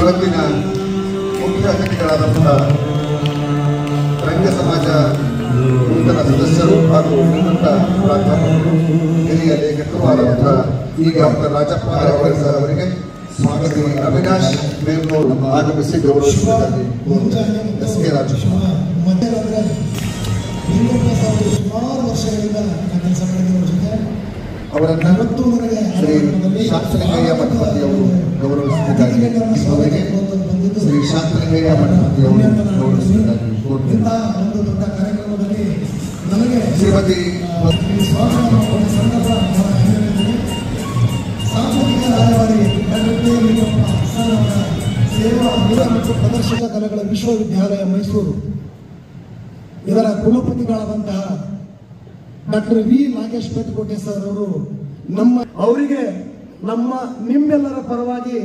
ಇವತ್ತಿನ ಮುಖ್ಯ ಅತಿಥಿಗಳಾದಂತಹ ರಂಗ ಸಮಾಜ ನೂತನ ಸದಸ್ಯರು ಹಾಗೂ ನಿವೃತ್ತ ಪ್ರಾಧ್ಯಾಪಕರು ಹಿರಿಯ ಲೇಖಕರು ಆದಂತಹ ಈಗ ಡಾಕ್ಟರ್ ರಾಜಪ್ಪ ಅವರಿಗೆ ಸ್ವಾಗತ. ಅವಿನಾಶ್ ಬೇರ್ನೂರು ಆಗಮಿಸಿ ಗೌರವಿಸಿದ್ದಾರೆ. ಎಸ್ ಕೆ ರಾಜೇಶ್ ಸುಮಾರು ವರ್ಷಗಳಿಂದ ಕೆಲಸ ಮಾಡಿದವರ ಜೊತೆ ಅವರನ್ನ ಶ್ರೀ ಶಾಂತಲಿಂಗಯ್ಯ ಮಠಪತಿಯವರು ಗೌರವಿಸುತ್ತಿದ್ದಾರೆ. ಶ್ರೀ ಶಾಂತಲಿಂಗಯ್ಯ ಮಠಪತಿಯವರು ಗೌರವಿಸುತ್ತಿದ್ದಾರೆ. ಒಂದು ದೊಡ್ಡ ಕಾರ್ಯಕ್ರಮದಲ್ಲಿ ನನಗೆ ಶ್ರೀಮತಿ ಸಂದರ್ಭ ಸಾಂಸ್ಕೃತಿಕ ರಾಯಭಾರಿ ಸೇವಾ ಮತ್ತು ಪ್ರದರ್ಶಕ ಕಲೆಗಳ ವಿಶ್ವವಿದ್ಯಾಲಯ ಮೈಸೂರು ಇದರ ಕುಲಪತಿಗಳಾದಂತಹ ಡಾಕ್ಟರ್ ವಿ ನಾಗೇಶ್ ಪೇಟಕೋಟೆ ಸರ್ ಅವರು ಅವರಿಗೆ ನಿಮ್ಮೆಲ್ಲರ ಪರವಾಗಿ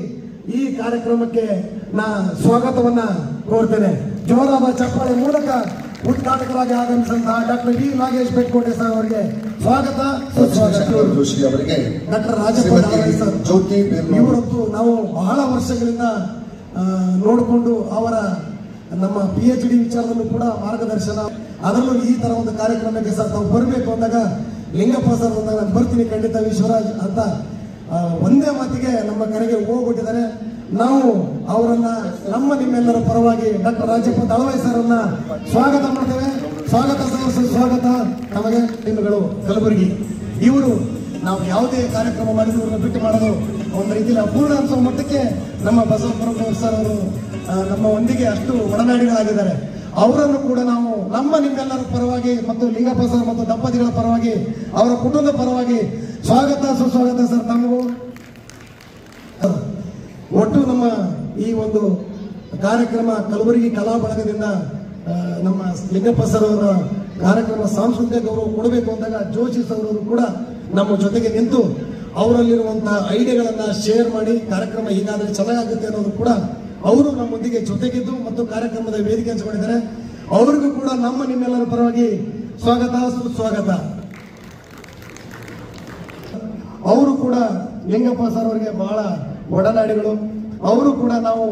ಈ ಕಾರ್ಯಕ್ರಮಕ್ಕೆ ನಾ ಸ್ವಾಗತವನ್ನ ಕೋರ್ತೇನೆ. ಜೋರಾದ ಚಪ್ಪಾಳೆ ಮೂಲಕ ಉದ್ಘಾಟಕರಾಗಿ ಆಗಮಿಸಿದಂತಹ ಡಾಕ್ಟರ್ ವಿ ನಾಗೇಶ್ ಪೇಟಕೋಟೆ ಸರ್ ಅವರಿಗೆ ಸ್ವಾಗತ ಜೋಶಿ ಅವರಿಗೆ ಡಾಕ್ಟರ್ ರಾಜಪ್ಪ ಸರ್ ಜ್ಯೋತಿ ಇವರದ್ದು ನಾವು ಬಹಳ ವರ್ಷಗಳಿಂದ ನೋಡಿಕೊಂಡು ಅವರ ನಮ್ಮ PhD ವಿಚಾರದಲ್ಲೂ ಕೂಡ ಮಾರ್ಗದರ್ಶನ, ಅದರಲ್ಲೂ ಈ ತರ ಒಂದು ಕಾರ್ಯಕ್ರಮಕ್ಕೆ ಸರ್ ತಾವು ಬರಬೇಕು ಅಂದಾಗ ಲಿಂಗಪ್ಪ ಸರ್ ಅಂದಾಗ ನಾನು ಬರ್ತೀನಿ ಖಂಡಿತ ವಿಶ್ವರಾಜ್ ಅಂತ ಒಂದೇ ಮಾತಿಗೆ ನಮ್ಮ ಕರೆಗೆ ಹೋಗ್ಬಿಟ್ಟಿದ್ದಾರೆ. ನಾವು ಅವರನ್ನ ನಿಮ್ಮೆಲ್ಲರ ಪರವಾಗಿ ಡಾಕ್ಟರ್ ರಾಜಪ್ಪ ದಳವಾಯಿ ಸರ್ ಅನ್ನ ಸ್ವಾಗತ ಮಾಡ್ತೇವೆ. ಸ್ವಾಗತ ಸರ್, ಸ್ವಾಗತ ನಮಗೆ ಟೀಮ್ಗಳು ಕಲಬುರಗಿ. ಇವರು ನಾವು ಯಾವುದೇ ಕಾರ್ಯಕ್ರಮ ಮಾಡಿದ್ರು ಇವ್ರನ್ನ ಬಿಟ್ಟು ಮಾಡೋದು ಒಂದು ರೀತಿಯಲ್ಲಿ ಅಪೂರ್ಣ ಅನ್ಸೋ ಮಟ್ಟಕ್ಕೆ ನಮ್ಮ ಬಸವಪುರ ಸರ್ ಅವರು ನಮ್ಮ ಒಂದಿಗೆ ಅಷ್ಟು ಒಡನಾಡಿಗಳಾಗಿದ್ದಾರೆ. ಅವರನ್ನು ಕೂಡ ನಾವು ನಿಮ್ಮೆಲ್ಲರ ಪರವಾಗಿ ಮತ್ತು ಲಿಂಗಪ್ಪ ಸರ್ ಮತ್ತು ದಂಪತಿಗಳ ಪರವಾಗಿ ಅವರ ಕುಟುಂಬದ ಪರವಾಗಿ ಸ್ವಾಗತ ಸುಸ್ವಾಗತ ಸರ್. ತಮಗೂ ಒಟ್ಟು ನಮ್ಮ ಈ ಒಂದು ಕಾರ್ಯಕ್ರಮ ಕಲಬುರಗಿ ಕಲಾ ಬಳಗದಿಂದ ನಮ್ಮ ಲಿಂಗಪ್ಪ ಸರ್ ಅವರ ಕಾರ್ಯಕ್ರಮ ಸಾಂಸ್ಕೃತಿಕ ಗೌರವ ಕೊಡಬೇಕು ಅಂದಾಗ ಜೋಶಿ ಸರ್ ಅವರು ಕೂಡ ನಮ್ಮ ಜೊತೆಗೆ ನಿಂತು ಅವರಲ್ಲಿರುವಂತಹ ಐಡಿಯಾಗಳನ್ನ ಶೇರ್ ಮಾಡಿ ಕಾರ್ಯಕ್ರಮ ಹೀಗಾದ್ರೆ ಚೆನ್ನಾಗುತ್ತೆ ಅನ್ನೋದು ಕೂಡ ಅವರು ನಮ್ಮೊಂದಿಗೆ ಜೊತೆಗಿದ್ದು ಮತ್ತು ಕಾರ್ಯಕ್ರಮದ ವೇದಿಕೆ ಹಂಚಿಕೊಂಡಿದ್ದಾರೆ. ಅವರಿಗೂ ಕೂಡ ನಿಮ್ಮೆಲ್ಲರ ಪರವಾಗಿ ಸ್ವಾಗತ ಸುಸ್ವಾಗತ. ಅವರು ಕೂಡ ಲಿಂಗಪ್ಪ ಸರ್ ಅವರಿಗೆ ಬಹಳ ಒಡನಾಡಿಗಳು. ಅವರು ಕೂಡ ನಾವು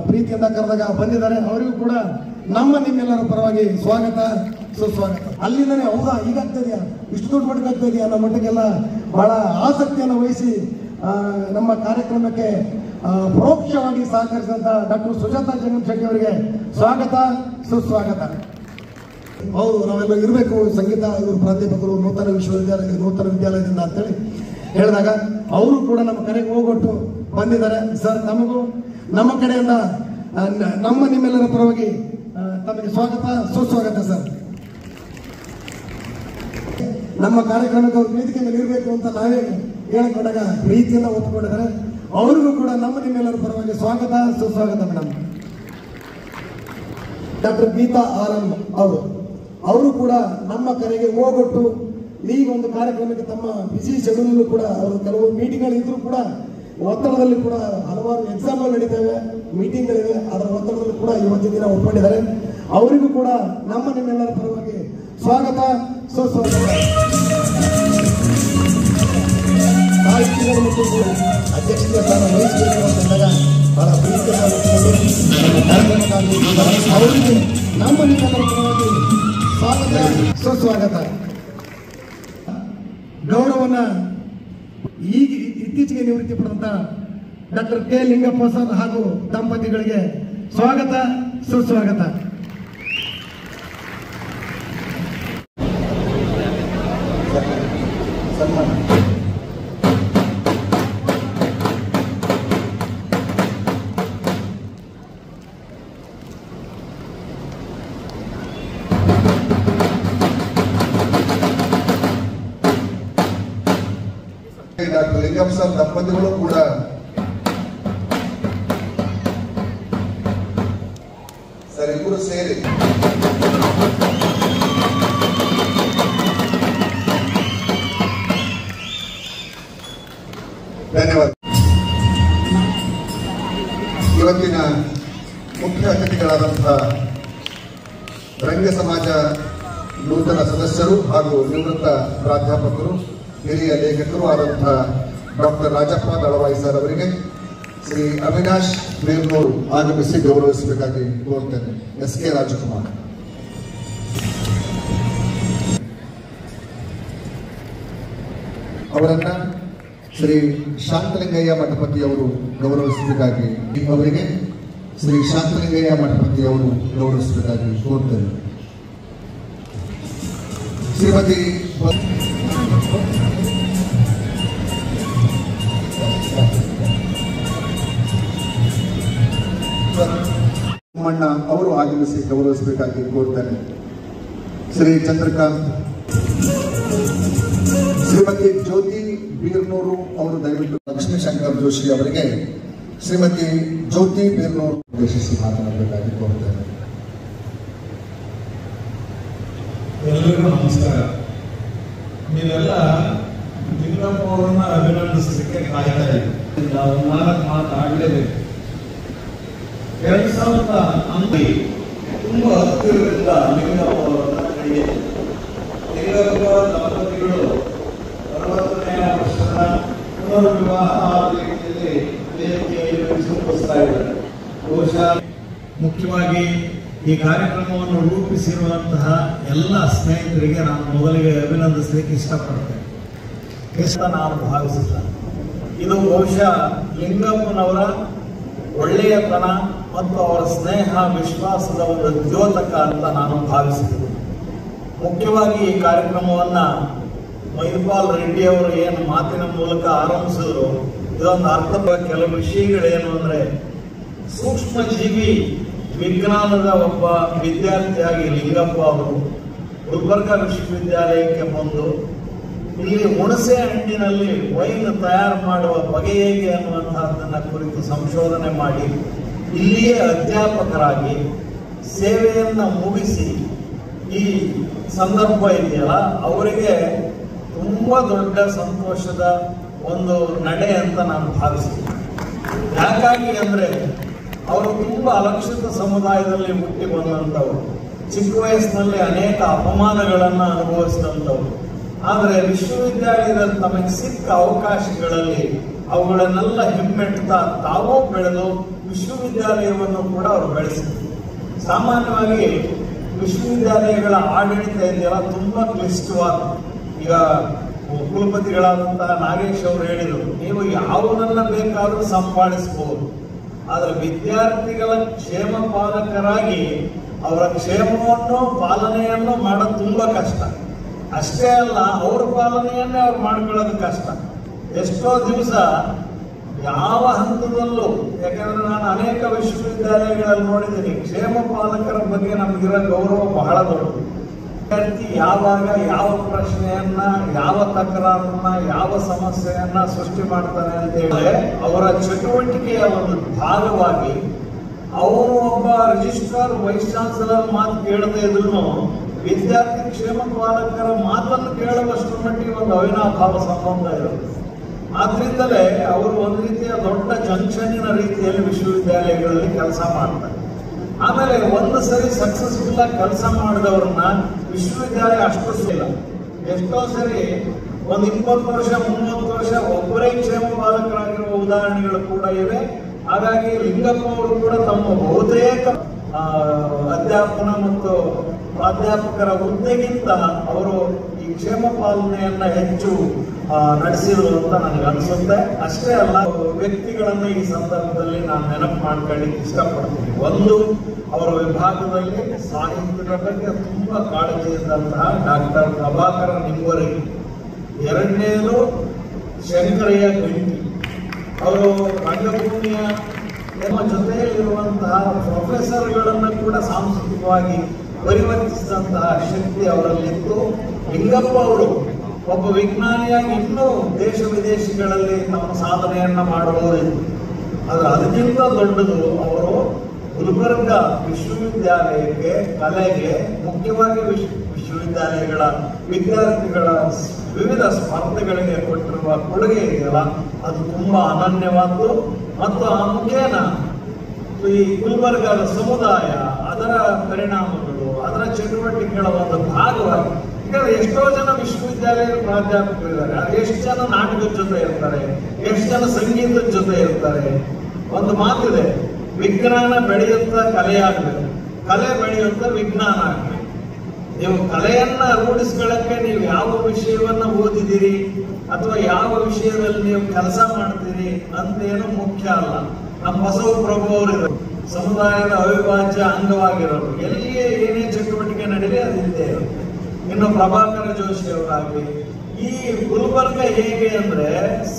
ಪ್ರೀತಿಯಿಂದ ಕರೆದಾಗ ಬಂದಿದ್ದಾರೆ. ಅವರಿಗೂ ಕೂಡ ನಿಮ್ಮೆಲ್ಲರ ಪರವಾಗಿ ಸ್ವಾಗತ ಸುಸ್ವಾಗತ. ಅಲ್ಲಿಂದನೇ ಹೌದಾ ಹೀಗಾಗ್ತಾ ಇದೆಯಾ, ಇಷ್ಟು ದೊಡ್ಡ ಮಟ್ಟಕ್ಕೆ ಆಗ್ತಾ ಇದೆಯಾ ಅನ್ನೋ ಮಟ್ಟಕ್ಕೆಲ್ಲ ಬಹಳ ಆಸಕ್ತಿಯನ್ನು ವಹಿಸಿ ನಮ್ಮ ಕಾರ್ಯಕ್ರಮಕ್ಕೆ ಪರೋಕ್ಷವಾಗಿ ಸಹಕರಿಸಿದಂತ ಡಾಕ್ಟರ್ ಸುಜಾತಾ ಜಂಗಮ್ ಶೆಟ್ಟಿ ಅವರಿಗೆ ಸ್ವಾಗತ ಸುಸ್ವಾಗತ. ಹೌದು, ನಾವೆಲ್ಲ ಇರಬೇಕು ಸಂಗೀತ ಇವರು ಪ್ರಾಧ್ಯಾಪಕರು ನೂತನ ವಿದ್ಯಾಲಯದಿಂದ ಅಂತೇಳಿ ಹೇಳಿದಾಗ ಅವರು ಕೂಡ ನಮ್ಮ ಕರೆಗೆ ಹೋಗೊಟ್ಟು ಬಂದಿದ್ದಾರೆ. ಸರ್, ನಮಗೂ ನಮ್ಮ ಕಡೆಯಿಂದ ನಿಮ್ಮೆಲ್ಲರ ಪರವಾಗಿ ತಮಗೆ ಸ್ವಾಗತ ಸುಸ್ವಾಗತ ಸರ್. ನಮ್ಮ ಕಾರ್ಯಕ್ರಮಕ್ಕೆ ಅವ್ರ ವೇದಿಕೆ ಮೇಲೆ ಇರಬೇಕು ಅಂತ ನಾವೇ ಹೇಳಿಕೊಂಡಾಗ ಪ್ರೀತಿಯಿಂದ ಒಪ್ಪಿಕೊಂಡಿದ್ದಾರೆ. ಅವರಿಗೂ ಕೂಡ ನಿಮ್ಮೆಲ್ಲರ ಪರವಾಗಿ ಸ್ವಾಗತ ಸುಸ್ವಾಗತ. ಮೇಡಮ್ ಡಾಕ್ಟರ್ ಗೀತಾ ಆರಂ ಅವರು ಕೂಡ ನಮ್ಮ ಕರೆಗೆ ಹೋಗೊಟ್ಟು ಈ ಒಂದು ಕಾರ್ಯಕ್ರಮಕ್ಕೆ ತಮ್ಮ ಬಿಸಿ ಶೆಡ್ಯೂಲ್ ಕೂಡ ಅವರು ಕೆಲವು ಮೀಟಿಂಗ್ಗಳು ಇದ್ರೂ ಕೂಡ ಒತ್ತಡದಲ್ಲಿ ಕೂಡ ಹಲವಾರು ಎಕ್ಸಾಮ್ಗಳು ನಡೀತವೆ, ಮೀಟಿಂಗ್ಗಳಿವೆ, ಅದರ ಒತ್ತಡದಲ್ಲಿ ಕೂಡ ಇವತ್ತಿನ ದಿನ ಒಪ್ಪಿಕೊಂಡಿದ್ದಾರೆ. ಅವರಿಗೂ ಕೂಡ ನಿಮ್ಮೆಲ್ಲರ ಪರವಾಗಿ ಸ್ವಾಗತ ಸುಸ್ವಾಗತ. ಅಧ್ಯಕ್ಷತೆ ಸ್ಥಾನ ವಹಿಸಬೇಕು ಅಂತಂದಾಗ ಬಹಳ ಪ್ರೀತಿಯಿಂದ ಅವರಿಗೆ ನಿಮ್ಮೆಲ್ಲರ ಪರವಾಗಿ ಸ್ವಾಗತ ಸುಸ್ವಾಗತ. ಗೌರವನ ಈಗ ಇತ್ತೀಚೆಗೆ ನಿವೃತ್ತಿ ಪಡೆದಂತ ಡಾಕ್ಟರ್ ಕೆ ಲಿಂಗಪ್ಪ ಸರ್ ಹಾಗೂ ದಂಪತಿಗಳಿಗೆ ಸ್ವಾಗತ ಸುಸ್ವಾಗತ. ಡಾಕ್ಟರ್ ಲಿಂಗಪ್ಪ ಸರ್ ದಂಪತಿಗಳು ಕೂಡ ಸರ್ ಇಬ್ಬರು ಸೇರಿ ಧನ್ಯವಾದ. ಇವತ್ತಿನ ಮುಖ್ಯ ಅತಿಥಿಗಳಾದಂತಹ ರಂಗ ಸಮಾಜ ನೂತನ ಸದಸ್ಯರು ಹಾಗೂ ನಿವೃತ್ತ ಪ್ರಾಧ್ಯಾಪಕರು ಹಿರಿಯ ಲೇಖಕರು ಆದಂತಹ ಡಾಕ್ಟರ್ ರಾಜಪ್ಪ ದಳವಾಯಿ ಸರ್ ಅವರಿಗೆ ಶ್ರೀ ಅವಿನಾಶ್ ಬೇರ್ನೂರು ಆಗಮಿಸಿ ಗೌರವಿಸಬೇಕಾಗಿ ಕೋರ್ತೇನೆ. ಎಸ್ ಕೆ ರಾಜಕುಮಾರ್ ಅವರನ್ನ ಶ್ರೀ ಶಾಂತಲಿಂಗಯ್ಯ ಮಠಪತಿ ಅವರು ಗೌರವಿಸಬೇಕಾಗಿ ಅವರಿಗೆ ಶ್ರೀ ಶಾಂತಲಿಂಗಯ್ಯ ಮಠಪತಿ ಅವರು ಗೌರವಿಸಬೇಕಾಗಿ ಕೋರ್ತೇನೆ. ಶ್ರೀಮತಿ ಮಣ್ಣ ಅವರು ಆಗಮಿಸಿ ಗೌರವಿಸಬೇಕಾಗಿ ಕೋರ್ತೇನೆ. ಶ್ರೀ ಚಂದ್ರಕಾಂತ್, ಶ್ರೀಮತಿ ಜ್ಯೋತಿ ಬೀರ್ನೂರು ಅವರು ದಯವಿಟ್ಟು ಲಕ್ಷ್ಮೀಶಂಕರ್ ಜೋಶಿ ಅವರಿಗೆ ಶ್ರೀಮತಿ ಜ್ಯೋತಿ ಬೀರ್ನೂರು ಉದ್ದೇಶಿಸಿ ಮಾತನಾಡಬೇಕಾಗಿ ಕೋರ್ತೇನೆ. ಎಲ್ಲರಿಗೂ ನಮಸ್ಕಾರ. ನೀವೆಲ್ಲ ಲಿಂಗಪ್ಪ ಅವರನ್ನ ಅಭಿನಂದಿಸಲಿಕ್ಕೆ ಕಾಯ್ತಾ ಇದ್ದೀವಿ. ನಾವು 4 ಮಾತಾಡಲೇಬೇಕು. 2009 ತುಂಬಾ ಹತ್ತಿರದಿಂದ ಲಿಂಗಪ್ಪ ಅವರನ್ನ ಕಂಡಿದೆ. ಲಿಂಗಪ್ಪ ದಂಪತಿಗಳು 60ನೇ ವರ್ಷದ ಪುನರ್ವಿವಾಹ ರೀತಿಯಲ್ಲಿ ವೇದಿಕೆಯಲ್ಲಿ ರೂಪಿಸ್ತಾ ಇದ್ದಾರೆ. ಬಹುಶಃ ಮುಖ್ಯವಾಗಿ ಈ ಕಾರ್ಯಕ್ರಮವನ್ನು ರೂಪಿಸಿರುವಂತಹ ಎಲ್ಲ ಸ್ನೇಹಿತರಿಗೆ ನಾನು ಮೊದಲಿಗೆ ಅಭಿನಂದಿಸಲಿಕ್ಕೆ ಇಷ್ಟಪಡ್ತೇನೆ. ನಾನು ಭಾವಿಸಿಲ್ಲ, ಇದು ಬಹುಶಃ ಲಿಂಗಪ್ಪನವರ ಒಳ್ಳೆಯತನ ಮತ್ತು ಅವರ ಸ್ನೇಹ ವಿಶ್ವಾಸದ ಒಂದು ದ್ಯೋತಕ ಅಂತ ನಾನು ಭಾವಿಸಿದ್ದೇನೆ. ಮುಖ್ಯವಾಗಿ ಈ ಕಾರ್ಯಕ್ರಮವನ್ನ ಮೈಪಾಲ್ ರೆಡ್ಡಿ ಅವರು ಏನು ಮಾತಿನ ಮೂಲಕ ಆರಂಭಿಸಿದ್ರು, ಇದೊಂದು ಅರ್ಥದ ಕೆಲವು ವಿಷಯಗಳೇನು ಅಂದ್ರೆ, ಸೂಕ್ಷ್ಮ ಜೀವಿ ವಿಜ್ಞಾನದ ಒಬ್ಬ ವಿದ್ಯಾರ್ಥಿಯಾಗಿ ಲಿಂಗಪ್ಪ ಅವರು ಗುಲ್ಬರ್ಗ ವಿಶ್ವವಿದ್ಯಾಲಯಕ್ಕೆ ಬಂದು ಇಲ್ಲಿ ಹುಣಸೆ ಹಣ್ಣಿನಲ್ಲಿ ವೈನ್ ತಯಾರು ಮಾಡುವ ಬಗೆ ಹೇಗೆ ಅನ್ನುವಂತಹದ್ದನ್ನ ಕುರಿತು ಸಂಶೋಧನೆ ಮಾಡಿ ಇಲ್ಲಿಯೇ ಅಧ್ಯಾಪಕರಾಗಿ ಸೇವೆಯನ್ನ ಮುಗಿಸಿ ಈ ಸಂದರ್ಭ ಇದೆಯಲ್ಲ, ಅವರಿಗೆ ತುಂಬಾ ದೊಡ್ಡ ಸಂತೋಷದ ಒಂದು ನಡೆ ಅಂತ ನಾನು ಭಾವಿಸ್ತೀನಿ. ಯಾಕಾಗಿ ಅಂದ್ರೆ ಅವರು ತುಂಬಾ ಅಲಕ್ಷಿತ ಸಮುದಾಯದಲ್ಲಿ ಹುಟ್ಟಿ ಬಂದಂಥವ್ರು, ಚಿಕ್ಕ ವಯಸ್ಸಿನಲ್ಲಿ ಅನೇಕ ಅಪಮಾನಗಳನ್ನ ಅನುಭವಿಸಿದಂಥವ್ರು. ಆದರೆ ವಿಶ್ವವಿದ್ಯಾಲಯದಲ್ಲಿ ತಮಗೆ ಸಿಕ್ಕ ಅವಕಾಶಗಳಲ್ಲಿ ಅವುಗಳನ್ನೆಲ್ಲ ಹಿಮ್ಮೆಟ್ತಾ ತಾವೂ ಬೆಳೆದು ವಿಶ್ವವಿದ್ಯಾಲಯವನ್ನು ಕೂಡ ಅವರು ಬೆಳೆಸಿದ್ರು. ಸಾಮಾನ್ಯವಾಗಿ ವಿಶ್ವವಿದ್ಯಾಲಯಗಳ ಆಡಳಿತ ಇದೆಯಲ್ಲ ತುಂಬಾ ಕ್ಲಿಷ್ಟವಾದ. ಈಗ ಕುಲಪತಿಗಳಾದಂತಹ ನಾಗೇಶ್ ಅವರು ಹೇಳಿದರು, ನೀವು ಯಾವುದನ್ನ ಬೇಕಾದರೂ ಸಂಪಾದಿಸಬಹುದು, ಆದರೆ ವಿದ್ಯಾರ್ಥಿಗಳ ಕ್ಷೇಮ ಪಾಲಕರಾಗಿ ಅವರ ಕ್ಷೇಮವನ್ನು ಪಾಲನೆಯನ್ನು ಮಾಡೋದು ತುಂಬಾ ಕಷ್ಟ. ಅಷ್ಟೇ ಅಲ್ಲ, ಅವ್ರ ಪಾಲನೆಯನ್ನೇ ಅವ್ರು ಮಾಡ್ಕೊಳ್ಳೋದು ಕಷ್ಟ. ಎಷ್ಟೋ ದಿವಸ ಯಾವ ಹಂತದಲ್ಲೂ, ಯಾಕಂದ್ರೆ ನಾನು ಅನೇಕ ವಿಶ್ವವಿದ್ಯಾಲಯಗಳಲ್ಲಿ ನೋಡಿದ್ದೀನಿ, ಕ್ಷೇಮ ಪಾಲಕರ ಬಗ್ಗೆ ನಮಗಿರೋ ಗೌರವ ಬಹಳ ದೊಡ್ಡದು. ವಿದ್ಯಾರ್ಥಿ ಯಾವಾಗ ಯಾವ ಪ್ರಶ್ನೆಯನ್ನ, ಯಾವ ತಕರಾರನ್ನ, ಯಾವ ಸಮಸ್ಯೆಯನ್ನ ಸೃಷ್ಟಿ ಮಾಡ್ತಾನೆ ಅಂತ ಹೇಳಿದ್ರೆ ಅವರ ಚಟುವಟಿಕೆಯ ಒಂದು ಭಾಗವಾಗಿ ಅವರು ಒಬ್ಬ ರಿಜಿಸ್ಟ್ರಾರ್ ವೈಸ್ ಚಾನ್ಸಲರ್ ಮಾತು ಕೇಳದೇ ಇದ್ರು ವಿದ್ಯಾರ್ಥಿ ಕ್ಷೇಮ ಪಾಲಕರ ಮಾತನ್ನು ಕೇಳುವಷ್ಟು ಮಟ್ಟಿಗೆ ಒಂದು ಅವಿನಾಭಾವ ಸಂಬಂಧ ಇರುತ್ತೆ. ಆದ್ರಿಂದಲೇ ಅವರು ಒಂದು ರೀತಿಯ ದೊಡ್ಡ ಜಂಕ್ಷನ್ನಿನ ರೀತಿಯಲ್ಲಿ ವಿಶ್ವವಿದ್ಯಾಲಯಗಳಲ್ಲಿ ಕೆಲಸ ಮಾಡ್ತಾರೆ. ಆಮೇಲೆ ಒಂದು ಸರಿ ಸಕ್ಸಸ್ಫುಲ್ ಆಗಿ ಕೆಲಸ ಮಾಡಿದವ್ರನ್ನ ವಿಶ್ವವಿದ್ಯಾಲಯ ಅಷ್ಟು ಇಲ್ಲ. ಎಷ್ಟೋ ಸರಿ ಒಂದು 20 ವರ್ಷ 30 ವರ್ಷ ಒಬ್ಬರೇ ಕ್ಷೇಮ ಪಾಲಕರಾಗಿರುವ ಉದಾಹರಣೆಗಳು ಕೂಡ ಇವೆ. ಹಾಗಾಗಿ ಲಿಂಗಪ್ಪ ಅವರು ಕೂಡ ತಮ್ಮ ಬಹುತೇಕ ಅಧ್ಯಾಪನ ಮತ್ತು ಪ್ರಾಧ್ಯಾಪಕರ ಹುದ್ದೆಗಿಂತ ಅವರು ಈ ಕ್ಷೇಮ ಪಾಲನೆಯನ್ನ ಹೆಚ್ಚು ನಡೆಸಿರು ಅಂತ ನನಗೆ ಅನಿಸುತ್ತೆ. ಅಷ್ಟೇ ಅಲ್ಲ, ವ್ಯಕ್ತಿಗಳನ್ನ ಈ ಸಂದರ್ಭದಲ್ಲಿ ನಾನು ನೆನಪು ಮಾಡ್ಕೊಳ್ಳಿಕ್ಕೆ ಇಷ್ಟಪಡ್ತೀನಿ. ಒಂದು, ಅವರ ವಿಭಾಗದಲ್ಲಿ ಸಾಹಿತ್ಯದ ಬಗ್ಗೆ ತುಂಬಾ ಕಾಳಜಿ ಇದ್ದಂತಹ ಡಾಕ್ಟರ್ ಪ್ರಭಾಕರ ನಿಂಬರಿಗೆ. ಎರಡನೇದು ಶಂಕರಯ್ಯ ಗಂಟಿ. ಅವರು ರಂಗಭೂಮಿಯ ನಮ್ಮ ಜೊತೆಯಲ್ಲಿರುವಂತಹ ಪ್ರೊಫೆಸರ್ಗಳನ್ನ ಕೂಡ ಸಾಂಸ್ಕೃತಿಕವಾಗಿ ಪರಿವರ್ತಿಸಿದಂತಹ ಶಕ್ತಿ ಅವರಲ್ಲಿತ್ತು. ಲಿಂಗಪ್ಪ ಅವರು ಒಬ್ಬ ವಿಜ್ಞಾನಿಯಾಗಿ ಇನ್ನೂ ದೇಶ ವಿದೇಶಗಳಲ್ಲಿ ತಮ್ಮ ಸಾಧನೆಯನ್ನ ಮಾಡಬಹುದಿತ್ತು. ಆದರೆ ಅದಕ್ಕಿಂತ ದೊಡ್ಡದು, ಅವರು ಗುಲ್ಬರ್ಗ ವಿಶ್ವವಿದ್ಯಾಲಯಕ್ಕೆ, ಕಲೆಗೆ, ಮುಖ್ಯವಾಗಿ ವಿಶ್ವವಿದ್ಯಾಲಯಗಳ ವಿದ್ಯಾರ್ಥಿಗಳ ವಿವಿಧ ಸ್ಪರ್ಧೆಗಳಿಗೆ ಕೊಟ್ಟಿರುವ ಕೊಡುಗೆ ಇದೆಯಲ್ಲ, ಅದು ತುಂಬಾ ಅನನ್ಯವಾದ್ದು. ಮತ್ತು ಆ ಮುಖೇನ ಈ ಗುಲ್ಬರ್ಗದ ಸಮುದಾಯ, ಅದರ ಪರಿಣಾಮಗಳು, ಅದರ ಚಟುವಟಿಕೆಗಳ ಒಂದು ಭಾಗವಾಗಿ ಯಾಕಂದ್ರೆ ಎಷ್ಟೋ ಜನ ವಿಶ್ವವಿದ್ಯಾಲಯದ ಪ್ರಾಧ್ಯಾಪಕರು ಇದ್ದಾರೆ, ಅದು ಎಷ್ಟು ಜನ ನಾಟಕದ ಜೊತೆ ಇರ್ತಾರೆ, ಎಷ್ಟು ಜನ ಸಂಗೀತದ ಜೊತೆ ಇರ್ತಾರೆ. ಒಂದು ಮಾತಿದೆ, ವಿಜ್ಞಾನ ಬೆಳೆಯುತ್ತ ಕಲೆಯಾಗಬೇಕು, ಕಲೆ ಬೆಳೆಯುತ್ತ ವಿಜ್ಞಾನ ಆಗಬೇಕು. ನೀವು ಕಲೆಯನ್ನ ರೂಢಿಸ್ಕೊಳ್ಳಕ್ಕೆ ನೀವು ಯಾವ ವಿಷಯವನ್ನ ಓದಿದ್ದೀರಿ ಅಥವಾ ಯಾವ ವಿಷಯದಲ್ಲಿ ನೀವು ಕೆಲಸ ಮಾಡ್ತೀರಿ ಅಂತೇನು ಮುಖ್ಯ ಅಲ್ಲ. ನಮ್ಮ ಬಸವಪ್ರಭು ಅವರು ಸಮುದಾಯದ ಅವಿಭಾಜ್ಯ ಅಂಗವಾಗಿರೋರು, ಎಲ್ಲಿಯೇ ಏನೇ ಚಟುವಟಿಕೆ ನಡೀಲಿ ಅದು ಇದ್ದೇ ಇರುತ್ತೆ. ಇನ್ನು ಪ್ರಭಾಕರ ಜೋಶಿ ಅವರಾಗಲಿ, ಈ ಗುಲ್ಬರ್ಗ ಹೇಗೆ ಅಂದ್ರೆ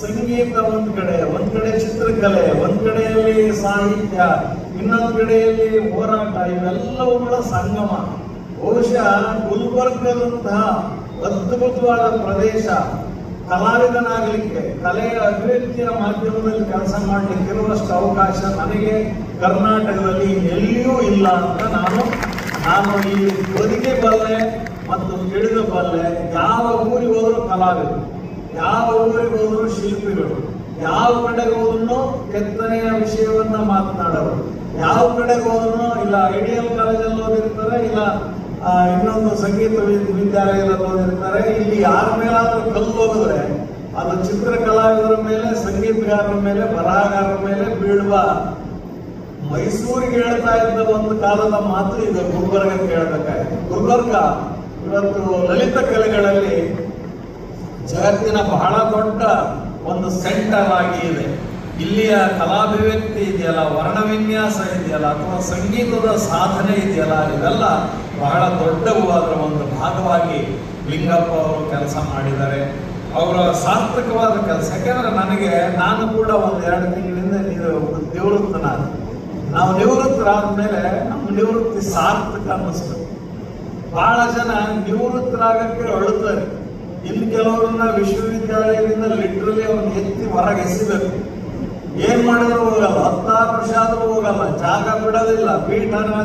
ಸಂಗೀತ ಒಂದ್ ಕಡೆ ಚಿತ್ರಕಲೆ, ಒಂದ್ ಕಡೆಯಲ್ಲಿ ಸಾಹಿತ್ಯ, ಇನ್ನೊಂದು ಕಡೆಯಲ್ಲಿ ಹೋರಾಟ, ಇವೆಲ್ಲವುಗಳ ಸಂಗಮ. ಬಹುಶಃ ಗುಲ್ಬರ್ಗದಂತಹ ಅದ್ಭುತವಾದ ಪ್ರದೇಶ ಕಲಾವಿದನಾಗಲಿಕ್ಕೆ, ಕಲೆಯ ಅಭಿವ್ಯಕ್ತಿಯ ಮಾಧ್ಯಮದಲ್ಲಿ ಕೆಲಸ ಮಾಡಲಿಕ್ಕೆ ಇರುವಷ್ಟು ಅವಕಾಶ ನನಗೆ ಕರ್ನಾಟಕದಲ್ಲಿ ಎಲ್ಲಿಯೂ ಇಲ್ಲ ಅಂತ ನಾನು ಈ ಬದುಕಿ ಬಲ್ಲೆ ಮತ್ತು ತಿಳಿದು ಬಲ್ಲೆ. ಯಾವ ಊರಿಗೆ ಹೋದ್ರು ಕಲಾವಿದರು, ಯಾವ ಊರಿಗೆ ಹೋದ್ರು ಶಿಲ್ಪಿಗಳು, ಯಾವ ಕಡೆಗೆ ಹೋದ್ರು ಕೆತ್ತನೆಯ ವಿಷಯವನ್ನ ಮಾತನಾಡೋರು, ಯಾವ ಕಡೆಗೆ ಹೋದ್ರು ಇಲ್ಲ ಐಡಿಯಲ್ ಕಾಲೇಜಲ್ಲಿ ಓದಿರ್ತಾರೆ, ಇಲ್ಲ ಇನ್ನೊಂದು ಸಂಗೀತ ವಿದ್ಯಾಲಯದಲ್ಲಿ ಓದಿರ್ತಾರೆ. ಇಲ್ಲಿ ಯಾರ ಮೇಲಾದ್ರೂ ಕಲ್ಲು ಹೋಗಿದ್ರೆ ಅದು ಚಿತ್ರಕಲಾವಿದರ ಮೇಲೆ, ಸಂಗೀತಗಾರರ ಮೇಲೆ, ಬರಹಗಾರರ ಮೇಲೆ ಬೀಳುವ. ಮೈಸೂರಿಗೆ ಹೇಳ್ತಾ ಇದ್ದ ಒಂದು ಕಾಲದ ಮಾತು ಇದು ಗುಲ್ಬರ್ಗಕ್ಕೆ ಹೇಳ್ಬೇಕಾಗಿದೆ. ಗುಲ್ಬರ್ಗ ಇವತ್ತು ಲಲಿತ ಕಲೆಗಳಲ್ಲಿ ಜಗತ್ತಿನ ಬಹಳ ದೊಡ್ಡ ಒಂದು ಸೆಂಟರ್ ಆಗಿ ಇದೆ. ಇಲ್ಲಿಯ ಕಲಾಭಿವ್ಯಕ್ತಿ ಇದೆಯಲ್ಲ, ವರ್ಣವಿನ್ಯಾಸ ಇದೆಯಲ್ಲ, ಅಥವಾ ಸಂಗೀತದ ಸಾಧನೆ ಇದೆಯಲ್ಲ, ಇವೆಲ್ಲ ಬಹಳ ದೊಡ್ಡವು. ಅದರ ಒಂದು ಭಾಗವಾಗಿ ಲಿಂಗಪ್ಪ ಅವರು ಕೆಲಸ ಮಾಡಿದ್ದಾರೆ. ಅವರ ಸಾರ್ಥಕವಾದ ಕೆಲಸ. ಯಾಕೆಂದ್ರೆ ನಾನು ಕೂಡ ಒಂದು 2 ತಿಂಗಳಿಂದ ನಿವೃತ್ತನಾದ. ನಾವು ನಿವೃತ್ತರಾದ ಮೇಲೆ ನಮ್ಮ ನಿವೃತ್ತಿ ಸಾರ್ಥಕ ಅನ್ನಿಸ್ತು. ಬಹಳ ಜನ ನಿವೃತ್ತರಾಗಕ್ಕೆ ಅಳುತ್ತಾರೆ. ಇಲ್ಲಿ ಕೆಲವರನ್ನ ವಿಶ್ವವಿದ್ಯಾಲಯದಿಂದ ಲಿಟ್ರಲಿ ಅವ್ರನ್ನ ಎತ್ತಿ ಹೊರಗೆ ಎಸಿಬೇಕು. ಏನ್ ಮಾಡಿದ್ರು ಹೋಗಲ್ಲ, 16 ವರ್ಷ ಆದ್ರೂ ಹೋಗಲ್ಲ, ಜಾಗ ಬಿಡೋದಿಲ್ಲ, ಪೀಠನ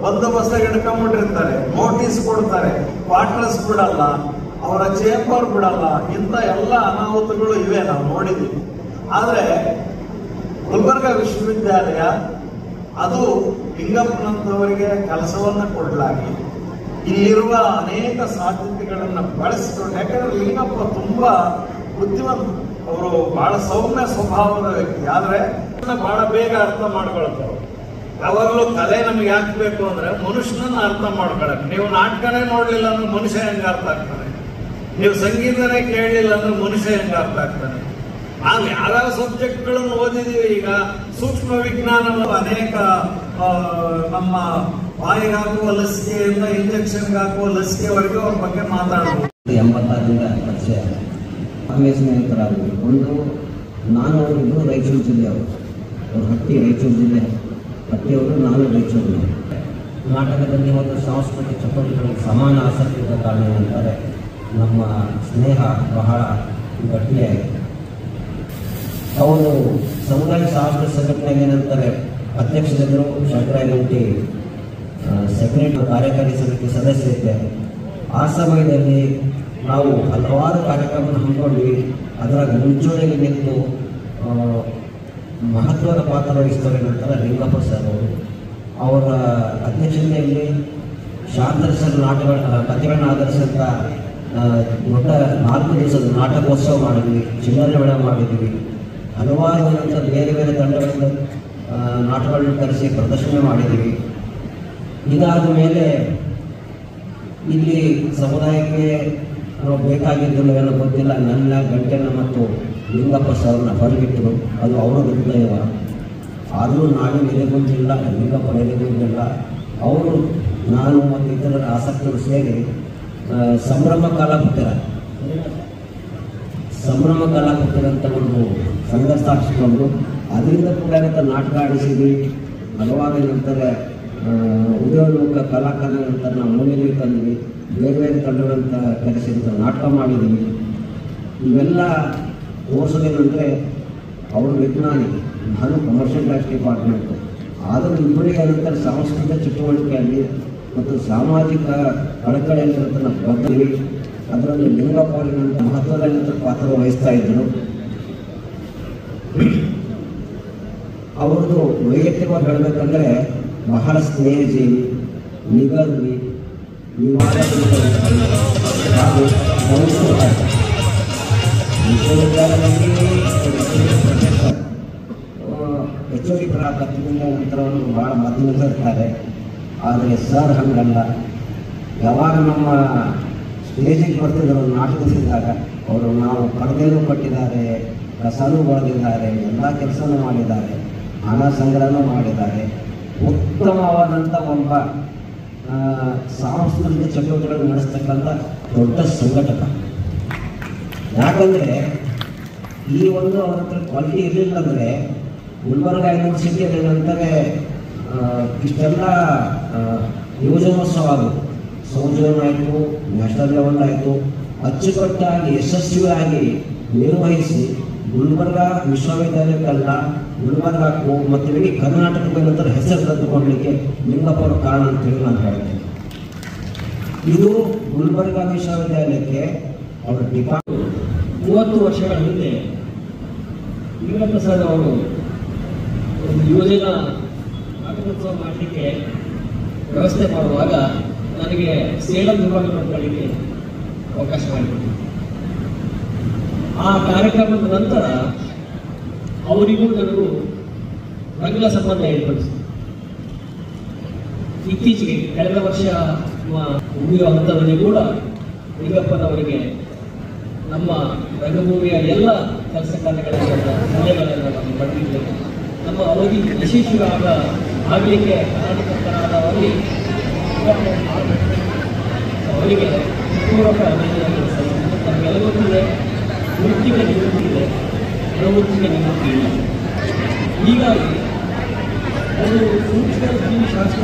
ಬಂದೋಬಸ್ತಾಗಿ ಹಿಡ್ಕೊಂಡ್ಬಿಟ್ಟಿರ್ತಾರೆ, ನೋಟಿಸ್ ಕೊಡ್ತಾರೆ, ಕ್ವಾರ್ಟರ್ಸ್ ಬಿಡಲ್ಲ, ಅವರ ಚೇಂಬರ್ ಬಿಡಲ್ಲ. ಇಂಥ ಎಲ್ಲ ಅನಾಹುತಗಳು ಇವೆ, ನಾವು ನೋಡಿದ್ದೀವಿ. ಆದ್ರೆ ಗುಲ್ಬರ್ಗ ವಿಶ್ವವಿದ್ಯಾಲಯ ಅದು ಲಿಂಗಪ್ಪನಂತವರಿಗೆ ಕೆಲಸವನ್ನ ಕೊಡಲಾಗಿ ಇಲ್ಲಿರುವ ಅನೇಕ ಸಾಧ್ಯತೆಗಳನ್ನ ಬಳಸಿಕೊಂಡು. ಯಾಕಂದ್ರೆ ಲಿಂಗಪ್ಪ ತುಂಬಾ ಬುದ್ಧಿವಂತ, ಅವರು ಬಹಳ ಸೌಮ್ಯ ಸ್ವಭಾವದ ವ್ಯಕ್ತಿ, ಆದ್ರೆ ಬಹಳ ಬೇಗ ಅರ್ಥ ಮಾಡ್ಕೊಳ್ತಾರೆ. ಯಾವಾಗಲೂ ಕಲೆ ನಮ್ಗೆ ಯಾಕೆ ಬೇಕು ಅಂದ್ರೆ ಮನುಷ್ಯನನ್ನ ಅರ್ಥ ಮಾಡ್ಕೊಳಕ್. ನೀವು ನಾಟಕನೇ ನೋಡ್ಲಿಲ್ಲ ಅಂದ್ರೆ ಮನುಷ್ಯ ಹೆಂಗ ಅರ್ಥ ಆಗ್ತಾನೆ, ನೀವು ಸಂಗೀತನೇ ಕೇಳಲಿಲ್ಲ ಅಂದ್ರೆ ಮನುಷ್ಯ ಹೆಂಗ ಅರ್ಥ ಆಗ್ತಾನೆ. ನಾವು ಯಾವ್ಯಾವ ಸಬ್ಜೆಕ್ಟ್ಗಳನ್ನು ಓದಿದೀವಿ. ಈಗ ಸೂಕ್ಷ್ಮ ವಿಜ್ಞಾನವನ್ನು ಅನೇಕ ನಮ್ಮ ಬಾಯಿಗೆ ಹಾಕುವ ಲಸಿಕೆಯಿಂದ ಇಂಜೆಕ್ಷನ್ಗೆ ಹಾಕುವ ಲಸಿಕೆವರೆಗೂ ಅವ್ರ ಬಗ್ಗೆ ಮಾತಾಡಬಹುದು. 86ರಿಂದ ಪರಿಚಯ ಆತ್ಮೀಯ ಸ್ನೇಹಿತರಾಗಲಿ. ಒಂದು ನಾನು ಅವರಿಬ್ಬರು ರಾಯಚೂರು ಜಿಲ್ಲೆಯವರು, ಅವರು ಹಟ್ಟಿ ರಾಯಚೂರು ಜಿಲ್ಲೆ ಹಟ್ಟಿಯವರು, ನಾನು ರಾಯಚೂರು. ನಾಟಕದಲ್ಲಿ ಒಂದು ಸಾಂಸ್ಕೃತಿಕ ಚಟುವಟಿಕೆಗಳಿಗೆ ಸಮಾನ ಆಸಕ್ತಿ ಇದ್ದ ಕಾರಣ ಏನಂತಾರೆ ನಮ್ಮ ಸ್ನೇಹ ಬಹಳ ಗಟ್ಟಿಯಾಗಿದೆ. ಅವರು ಸಮುದಾಯ ಸಾಂಸ್ಕೃತಿಕ ಸಂಘಟನೆಗೆ ಏನಂತಾರೆ ಅಧ್ಯಕ್ಷರಿದ್ದರು, ಶಂಕರಾಯಗಂಟಿ ಸೆಕ್ರೆಟರಿ, ಕಾರ್ಯಕಾರಿ ಸಮಿತಿ ಸದಸ್ಯರಿದ್ದೆ. ಆ ಸಮಯದಲ್ಲಿ ನಾವು ಹಲವಾರು ಕಾರ್ಯಕ್ರಮವನ್ನು ಹಮ್ಮಿಕೊಂಡ್ವಿ. ಅದರ ಮುಂಚೂಣಿಗೆ ನಿಂತು ಮಹತ್ವದ ಪಾತ್ರ ವಹಿಸಿದವರು ನಂತರ ಲಿಂಗಪ್ಪ ಸರ್ ಅವರು. ಅವರ ಅಧ್ಯಕ್ಷತೆಯಲ್ಲಿ ಶಾಂತರಸರ ಕಥೆಗಳನ್ನ ಆಧರಿಸಿದಂಥ ದೊಡ್ಡ 4 ದಿವಸದ ನಾಟಕೋತ್ಸವ ಮಾಡಿದ್ವಿ, ಚಿಲ್ಲರೆ ಮೇಳ ಮಾಡಿದ್ವಿ. ಹಲವಾರು ಬೇರೆ ಬೇರೆ ತಂಡಗಳಿಂದ ನಾಟಕಗಳನ್ನು ಕರೆಸಿ ಪ್ರದರ್ಶನ ಮಾಡಿದ್ದೀವಿ. ಇದಾದ ಮೇಲೆ ಇಲ್ಲಿ ಸಮುದಾಯಕ್ಕೆ ಬೇಕಾಗಿದ್ದು ಏನೋ ಗೊತ್ತಿಲ್ಲ, ನನ್ನ ಗಂಟೆನ ಮತ್ತು ಲಿಂಗಪ್ಪ ಸರ್ನ ಹೊರಗಿಟ್ಟರು. ಅದು ಅವರ ದುರ್ದೈವ. ಆದರೂ ನಾನು ನೆಲೆಗೊಂಡಿಲ್ಲ, ಲಿಂಗಪ್ಪ ನೆಲೆಗೊಂಡಿಲ್ಲ. ಅವರು ನಾನು ಮತ್ತು ಇತರ ಆಸಕ್ತರು ಸೇರಿ ಸಂಭ್ರಮ ಕಲಾಪುತ್ರ ಅಂತ ಒಂದು ಸಂಘ ಸ್ಥಾಪಿಸಿಕೊಂಡು ಅದರಿಂದ ಕೂಡ ನಾಟಕ ಆಡಿಸಿದ್ವಿ. ಹಲವಾರು ನಂತರ ಉದ್ಯೋಗ ಕಲಾಕಾರರಂತ ನಾವು ಮೂಲೆಯಲ್ಲಿ ತಂದ್ವಿ, ಬೇರೆ ಬೇರೆ ತಂಡಗಳಂತ ಕರೆಸಿದಂಥ ನಾಟಕ ಮಾಡಿದ್ವಿ. ಇವೆಲ್ಲ ತೋರಿಸೋದೇನೆಂದರೆ ಅವರು ವಿಜ್ಞಾನಿ, ನಾನು ಕಮರ್ಷಿಯಲ್ ಟ್ಯಾಕ್ಸ್ ಡಿಪಾರ್ಟ್ಮೆಂಟು. ಆದರೂ ಇಬ್ಬರಿಗೆ ನಂತರ ಸಾಂಸ್ಕೃತಿಕ ಚಟುವಟಿಕೆಯಲ್ಲಿ ಮತ್ತು ಸಾಮಾಜಿಕ ಕಳಕಳಿಯಲ್ಲಿರುವಂಥ ನಾವು ಬರ್ತೀವಿ. ಅದರಲ್ಲಿ ಲಿಂಗಪ್ಪ ಅವರಿಗಂತ ಮಹತ್ವದ ಪಾತ್ರ ವಹಿಸ್ತಾ ಇದ್ದರು. ಅವ್ರದ್ದು ವೈಯಕ್ತಿಕವಾಗಿ ಹೇಳಬೇಕಂದ್ರೆ ಬಹಳ ಸ್ನೇಹಜೀವಿ, ನಿಗರ್ವಿ, ಹಾಗೂ ಗೌರವಿಸುತ್ತಾರೆ. ವಿಶ್ವವಿದ್ಯಾಲಯದಲ್ಲಿ ಹೆಚ್ಚುವರಿ ಕತ್ತಿನಿಂದ ನಂತರವನ್ನು ಭಾಳ ಮಾಧ್ಯಮಗಳು ಇರ್ತಾರೆ. ಆದರೆ ಸರ್ ಹಂಗಲ್ಲ. ಯಾವಾಗ ನಮ್ಮ ಸ್ಟೇಜಿಗೆ ಬರ್ತಿದ್ರು ನಾಟಕಿಸಿದಾಗ ಅವರು ನಾವು ಪರದೆನೂ ಕಟ್ಟಿದ್ದಾರೆ, ಕಸನೂ ಬರೆದಿದ್ದಾರೆ, ಎಲ್ಲ ಕೆಲಸನೂ ಮಾಡಿದ್ದಾರೆ, ಹಣ ಸಂಗ್ರಹನೂ ಮಾಡಿದ್ದಾರೆ. ಉತ್ತಮವಾದಂಥ ಒಬ್ಬ ಸಾಂಸ್ಕೃತಿಕ ಚಟುವಟಿಕೆಗಳು ನಡೆಸ್ತಕ್ಕಂಥ ದೊಡ್ಡ ಸಂಘಟಕ. ಯಾಕಂದರೆ ಈ ಒಂದು ಅವರ ಹತ್ರ ಕ್ವಾಲಿಟಿ ಇರಲಿಲ್ಲ ಅಂದರೆ ಗುಲ್ಬರ್ಗ ಯೂನಿವರ್ಸಿಟಿಯಲ್ಲಿ ಏನಂತಾರೆ ಇಷ್ಟೆಲ್ಲ ಯುವಜನೋತ್ಸವ ಆಯಿತು, ಸಂಜೋನ್ ಆಯಿತು, ನ್ಯಾಷನಲ್ ಲೆವೆಲ್ ಆಯಿತು, ಅಚ್ಚುಕಟ್ಟಾಗಿ ಯಶಸ್ವಿಯಾಗಿ ನಿರ್ವಹಿಸಿ ಗುಲ್ಬರ್ಗ ವಿಶ್ವವಿದ್ಯಾಲಯಕ್ಕೆಲ್ಲ ಗುಲ್ಬರ್ಗಕ್ಕೂ ಮತ್ತು ಇಡೀ ಕರ್ನಾಟಕದ ನಂತರ ಹೆಸರು ತಂದುಕೊಳ್ಳಲಿಕ್ಕೆ ಲಿಂಗಪ್ಪ ಅವರು ಕಾರಣ ಅಂತೇಳಿ ನಾನು ಹೇಳ್ತೇನೆ. ಇದು ಗುಲ್ಬರ್ಗ ವಿಶ್ವವಿದ್ಯಾಲಯಕ್ಕೆ ಅವರ 30 ವರ್ಷಗಳ ಹಿಂದೆ ಲಿಂಗಪ್ಪ ಸರ್ ಅವರು ಒಂದು ಯುವಜನ ನಾಟಕೋತ್ಸವ ಮಾಡಲಿಕ್ಕೆ ವ್ಯವಸ್ಥೆ ಮಾಡುವಾಗ ನನಗೆ ಸೇಡಂ ವಿಭಾಗ ನೋಡ್ಕೊಳ್ಳಿಕ್ಕೆ ಅವಕಾಶ ಮಾಡಿಕೊಟ್ಟಿದ್ದರು. ಆ ಕಾರ್ಯಕ್ರಮದ ನಂತರ ಅವರಿಗೂ ನನಗೂ ರಂಗ ಸಂಬಂಧ ಏರ್ಪಡಿಸಿತು. ಇತ್ತೀಚೆಗೆ ಕಳೆದ ವರ್ಷ ಮುಗಿಯುವ ಹಂತದಲ್ಲಿ ಕೂಡ ಲಿಂಗಪ್ಪನವರಿಗೆ ನಮ್ಮ ರಂಗಭೂಮಿಯ ಎಲ್ಲ ಕೆಲಸ ಕಾರ್ಯಗಳನ್ನು ಸಲಹೆಗಳನ್ನು ನಾವು ಪಡೆದಿದ್ದೇವೆ. ನಮ್ಮ ಅವಧಿ ಯಶಸ್ವಿ ಆಗಲಿಕ್ಕೆ ಕಾರಣಕರ್ತರಾದವರಿಗೆ ಅವರಿಗೆ ಪೂರ್ವಕ ಅಭಿನಂದನೆಗಳು ಸಲ್ಲಿಸುತ್ತೇನೆ. ನಮಗೆಲ್ಲರಿಗೂ ವೃತ್ತಿಗೆ ನಿವೃತ್ತಿ ಇದೆ, ಪ್ರವೃತ್ತಿಗೆ ನಿವೃತ್ತಿ ಇಲ್ಲ. ಹೀಗಾಗಿ ಅವರು ಸೂಕ್ಷ್ಮ ಜೀವಿಶಾಸ್ತ್ರ